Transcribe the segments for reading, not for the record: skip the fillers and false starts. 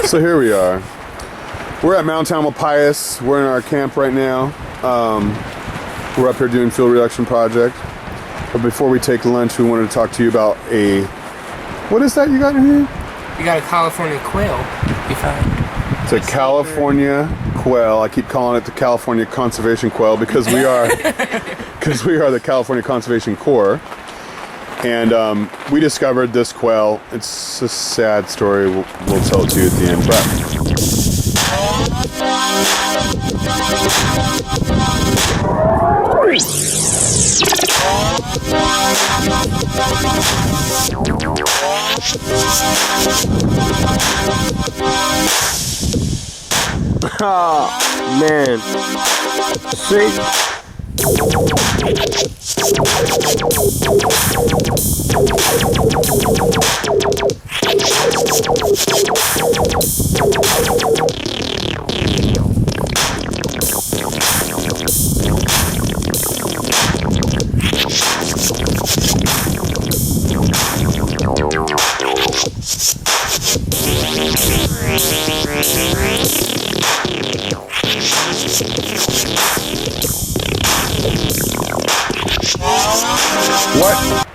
So here we are. We're at Mount Tamalpais. We're in our camp right now. We're up here doing fuel reduction project. But before we take lunch, we wanted to talk to you about what is that you got in here? You got a California quail you found. It's a California quail. I keep calling it the California Conservation Quail because we are the California Conservation Corps. And we discovered this quail. It's a sad story. We'll tell it to you at the end. But oh man, see.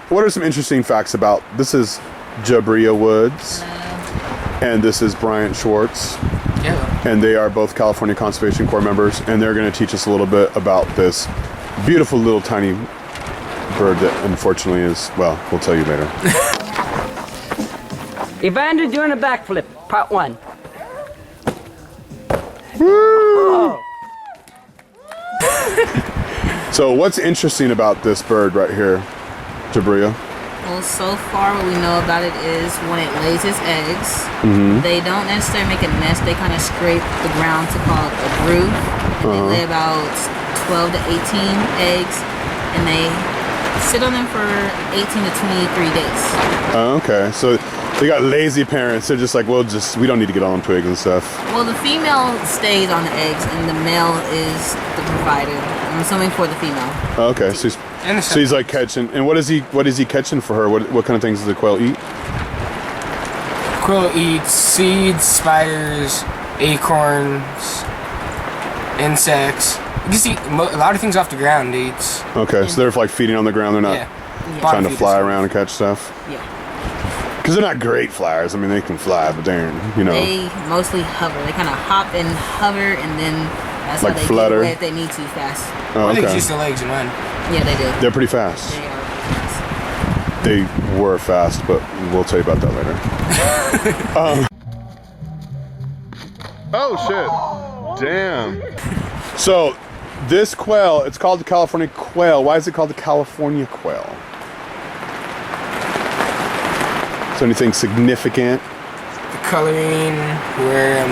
What are some interesting facts about this? Is Jabria Woods, and this is Bryant Schwartz, and they are both California Conservation Corps members, and they're going to teach us a little bit about this beautiful little tiny bird that unfortunately is, well, we'll tell you later. Evander doing a backflip, part 1. Woo! So what's interesting about this bird right here, Jabria? Well, so far what we know about it is when it lays its eggs, they don't necessarily make a nest. They kind of scrape the ground to call it a brood. And they lay about 12 to 18 eggs, and they sit on them for 18 to 23 days. Oh, okay. So they got lazy parents. They're just like, well, we don't need to get on twigs and stuff. Well, the female stays on the eggs, and the male is the provider. I'm assuming for the female. Oh, okay. So he's like catching. And what is he catching for her? What kind of things does the quail eat? Quail eats seeds, spiders, acorns, insects. You can see a lot of things off the ground. They eat. Okay, so they're like feeding on the ground. They're not trying to fly around and catch stuff. Yeah. Because they're not great flyers. I mean, they can fly, but they're, They mostly hover. They kind of hop and hover, and then that's like how they flutter. get away if they need to fast. Oh, okay. They use their legs and run. Yeah, they do. They're pretty fast. They are fast. They were fast, but we'll tell you about that later. Oh, shit. Damn. So, this quail, it's called the California quail. Why is it called the California quail? Is there anything significant? The coloring, where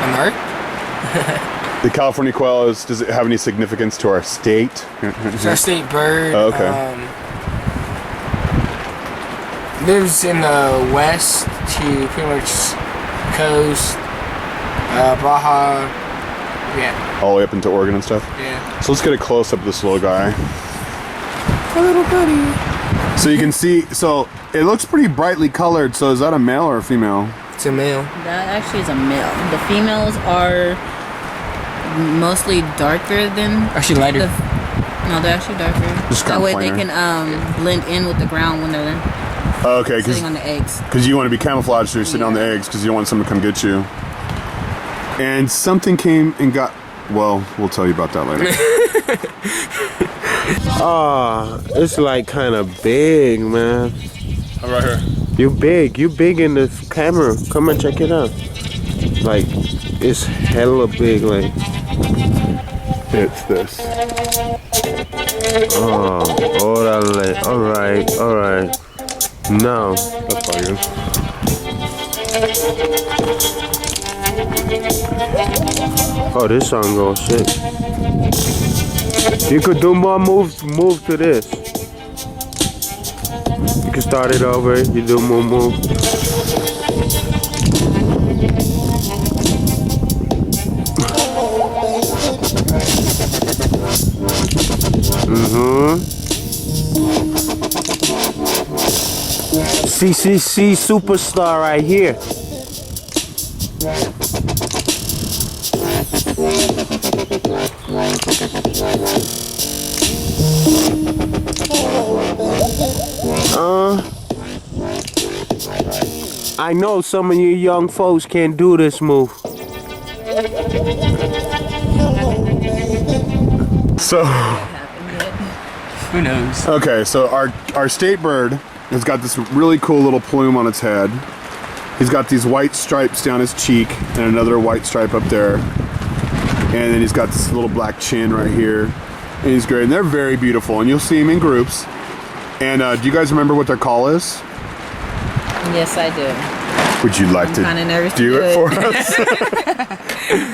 on Earth. The California quail does it have any significance to our state? It's our state bird. Oh, okay. Lives in the west to pretty much coast, Baja. Yeah. All the way up into Oregon and stuff? Yeah. So let's get a close up of this little guy. A little buddy. So you can see, so it looks pretty brightly colored. So is that a male or a female? It's a male. That actually is a male. The females are mostly darker than. Actually lighter. No, they're actually darker. Just that way plainer. they can blend in with the ground when they're Okay, sitting on the eggs. Because you want to be camouflaged, so you're sitting on the eggs because you don't want someone to come get you. And something came and got. Well, we'll tell you about that later. It's like kind of big, man. Oh, right here. You big in the camera. Come and check it out. Like, it's hella big, like. It's this. Oh, orale. Alright. Now. That's probably good. Oh, this song goes shit. You could do more move to this. You can start it over, you do more move. CCC superstar right here. I know some of you young folks can't do this move. So, Who knows? okay, so our state bird has got this really cool little plume on its head. He's got these white stripes down his cheek and another white stripe up there. And then he's got this little black chin right here. And he's great. And they're very beautiful. And you'll see them in groups. And do you guys remember what their call is? Yes, I do. Would you like to kinda nervous to do do it it. for us?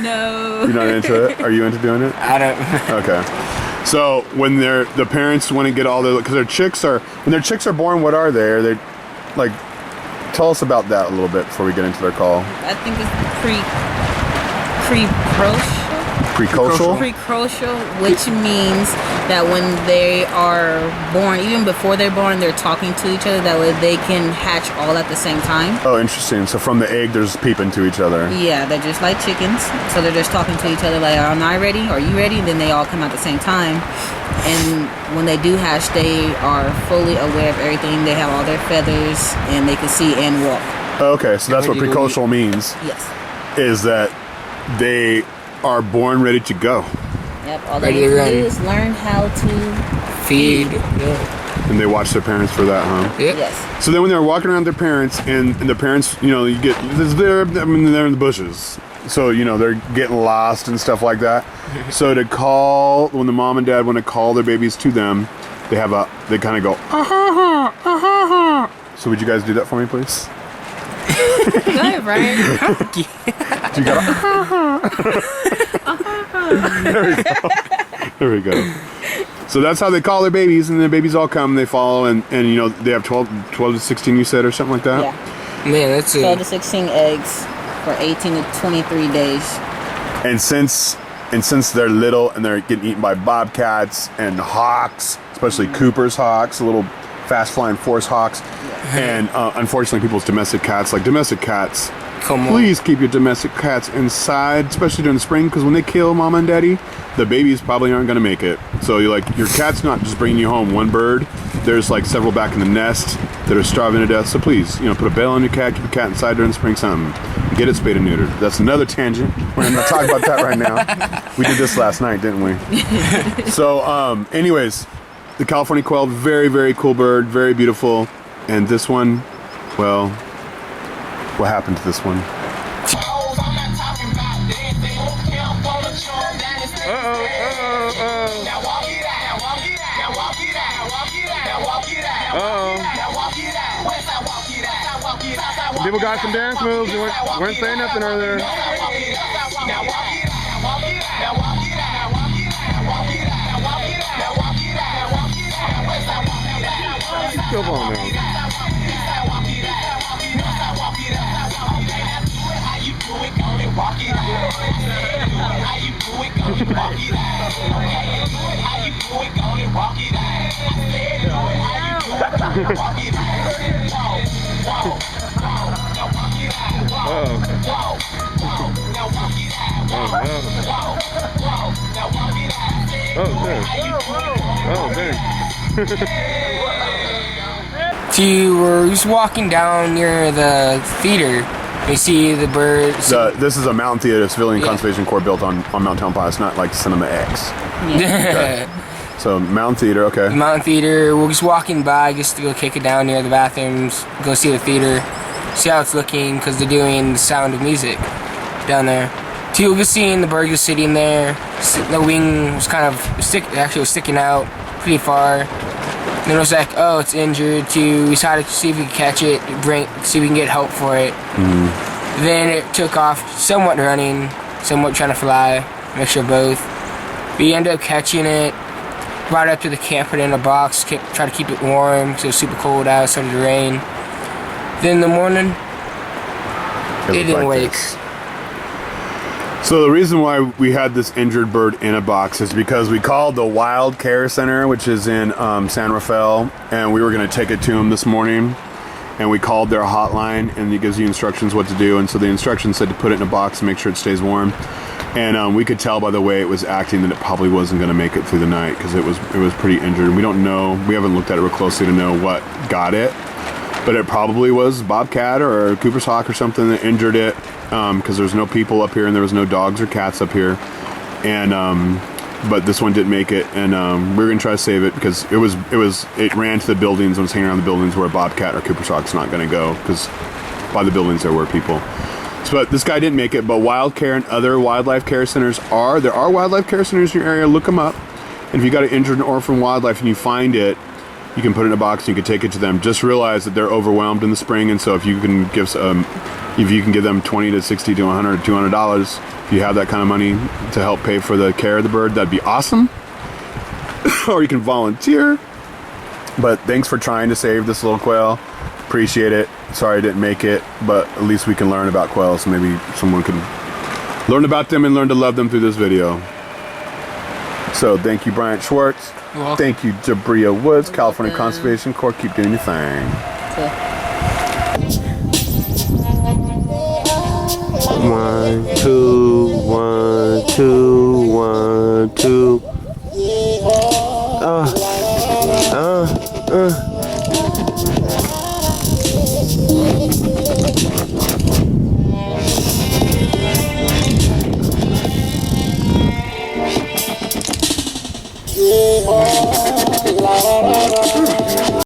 No. You're not into it? Are you into doing it? I don't. Okay. So when the parents want to get all the, because when their chicks are born, what are they? Are they like? Tell us about that a little bit before we get into their call. I think it's precocial. Precocial? Precocial, which means that when they are born, even before they're born, they're talking to each other. That way they can hatch all at the same time. Oh, interesting. So from the egg, they're just peeping to each other. Yeah, they're just like chickens. So they're just talking to each other like, am I ready? Are you ready? And then they all come out at the same time. And when they do hatch, they are fully aware of everything. They have all their feathers and they can see and walk. Okay, so that's what precocial means. Yes. Is that they are born ready to go. Yep, all they need to do is learn how to Feed. And they watch their parents for that, huh? Yep. Yes. So then when they're walking around their parents, and the parents, you get, they're in the bushes. So, they're getting lost and stuff like that. So to call, when the mom and dad want to call their babies to them, they kind of go, ah-ha-ha, ah-ha-ha. So would you guys do that for me, please? Go ahead, Brian. You got There we go. So that's how they call their babies, and the babies all come, they follow, and they have 12 to 16, you said, or something like that? Yeah. Man, that's 12 to 16 eggs for 18 to 23 days. And since they're little and they're getting eaten by bobcats and hawks, especially Cooper's hawks, little fast-flying force hawks, and unfortunately people's domestic cats, please keep your domestic cats inside, especially during the spring, because when they kill mama and daddy, the babies probably aren't going to make it. So your cat's not just bringing you home one bird. There's like several back in the nest that are starving to death. So please, put a bail on your cat, keep your cat inside during spring something. Get it spayed and neutered. That's another tangent. We're not talking about that right now. We did this last night, didn't we? So anyways, the California quail, very, very cool bird, very beautiful. And this one, well, what happened to this one? People got some dance moves. You weren't saying nothing earlier. Go on now. You were just walking down near the theater. You see the birds. This is a Mountain Theater, a civilian conservation corps built on Mount Tamalpais. It's not like Cinema X. Yeah. Okay. So Mountain Theater, okay. Mountain Theater. We're just walking by just to go kick it down near the bathrooms. Go see the theater. See how it's looking because they're doing the Sound of Music down there. So you were just seeing the bird just sitting there. The wing was kind of sticking out pretty far. And then it was like, oh, it's injured. We decided to see if we could catch it, see if we can get help for it. Then it took off, somewhat running, somewhat trying to fly, mixture of both. We ended up catching it, brought it up to the camp, put it in a box, tried to keep it warm because it was super cold out, it started to rain. Then in the morning, it didn't wake. So the reason why we had this injured bird in a box is because we called the Wild Care Center, which is in San Rafael, and we were going to take it to him this morning. and we called their hotline, and it gives you instructions what to do. And so the instructions said to put it in a box and make sure it stays warm. And we could tell by the way it was acting that it probably wasn't going to make it through the night because it was pretty injured. And we don't know, we haven't looked at it real closely to know what got it, but it probably was bobcat or Cooper's hawk or something that injured it, because there's no people up here and there was no dogs or cats up here. And but this one didn't make it, and we're gonna try to save it because it ran to the buildings and was hanging around the buildings where a bobcat or Cooper's hawk's not gonna go, because by the buildings there were people. So, but this guy didn't make it. But Wild Care and other wildlife care centers there are wildlife care centers in your area. Look them up, and if you got an injured and orphan wildlife and you find it, you can put it in a box and you can take it to them. Just realize that they're overwhelmed in the spring, and so if you can give them $20 to $60 to $100 $200, if you have that kind of money to help pay for the care of the bird, that'd be awesome. Or you can volunteer. But thanks for trying to save this little quail. Appreciate it. Sorry I didn't make it, but at least we can learn about quails. So maybe someone can learn about them and learn to love them through this video. So thank you, Bryant Schwartz. Thank you, Jabria Woods, California Conservation Corps. Keep doing your thing. One, two, 1, 2, 1, 2.